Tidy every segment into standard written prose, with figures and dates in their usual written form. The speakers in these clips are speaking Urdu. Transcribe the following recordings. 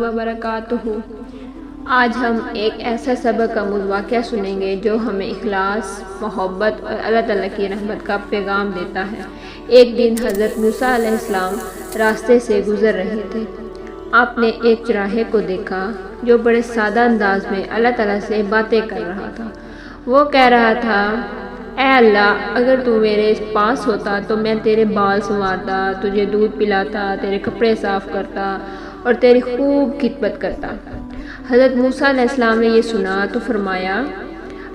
وبرکاتہ۔ آج ہم ایک ایسا سبق آموز واقعہ سنیں گے جو ہمیں اخلاص، محبت اور اللہ تعالیٰ کی رحمت کا پیغام دیتا ہے۔ ایک دن حضرت موسیٰ علیہ السلام راستے سے گزر رہے تھے۔ آپ نے ایک چرواہے کو دیکھا جو بڑے سادہ انداز میں اللہ تعالیٰ سے باتیں کر رہا تھا۔ وہ کہہ رہا تھا، اے اللہ، اگر تو میرے پاس ہوتا تو میں تیرے بال سنوارتا، تجھے دودھ پلاتا، تیرے کپڑے صاف کرتا اور تیری خوب خدمت کرتا۔ حضرت موسیٰ علیہ السلام نے یہ سنا تو فرمایا،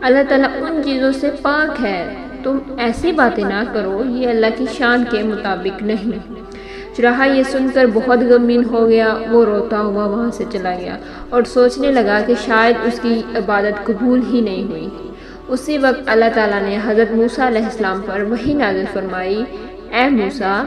اللہ تعالیٰ ان چیزوں سے پاک ہے، تم ایسی باتیں نہ کرو، یہ اللہ کی شان کے مطابق نہیں۔ چرواہا یہ سن کر بہت غمگین ہو گیا۔ وہ روتا ہوا وہاں سے چلا گیا اور سوچنے لگا کہ شاید اس کی عبادت قبول ہی نہیں ہوئی۔ اسی وقت اللہ تعالیٰ نے حضرت موسیٰ علیہ السلام پر وحی نازل فرمائی، اے موسیٰ،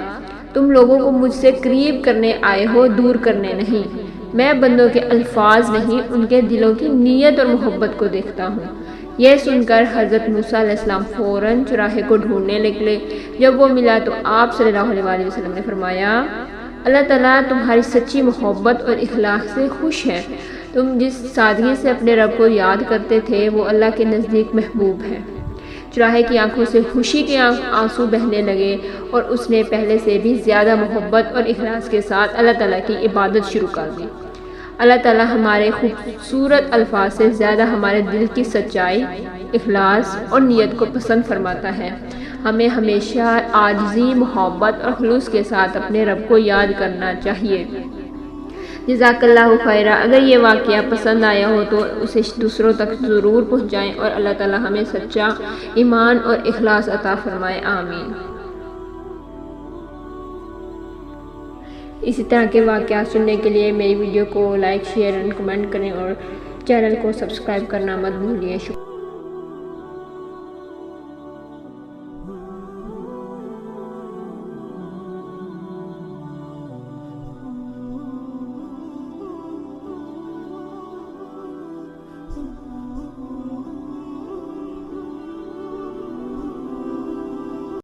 تم لوگوں کو مجھ سے قریب کرنے آئے ہو، دور کرنے نہیں۔ میں بندوں کے الفاظ نہیں، ان کے دلوں کی نیت اور محبت کو دیکھتا ہوں۔ یہ سن کر حضرت موسیٰ علیہ السلام فوراً چرواہے کو ڈھونڈنے نکلے۔ جب وہ ملا تو آپ صلی اللہ علیہ وسلم نے فرمایا، اللہ تعالیٰ تمہاری سچی محبت اور اخلاص سے خوش ہے۔ تم جس سادگی سے اپنے رب کو یاد کرتے تھے وہ اللہ کے نزدیک محبوب ہے۔ چرواہے کی آنکھوں سے خوشی کے آنسو بہنے لگے اور اس نے پہلے سے بھی زیادہ محبت اور اخلاص کے ساتھ اللہ تعالیٰ کی عبادت شروع کر دی۔ اللہ تعالیٰ ہمارے خوبصورت الفاظ سے زیادہ ہمارے دل کی سچائی، اخلاص اور نیت کو پسند فرماتا ہے۔ ہمیں ہمیشہ عاجزی، محبت اور خلوص کے ساتھ اپنے رب کو یاد کرنا چاہیے۔ جزاک اللہ خیرہ۔ اگر یہ واقعہ پسند آیا ہو تو اسے دوسروں تک ضرور پہنچائیں اور اللہ تعالیٰ ہمیں سچا ایمان اور اخلاص عطا فرمائے، آمین۔ اسی طرح کے واقعات سننے کے لیے میری ویڈیو کو لائک، شیئر اور کمنٹ کریں اور چینل کو سبسکرائب کرنا مت بھولیے۔ شکریہ۔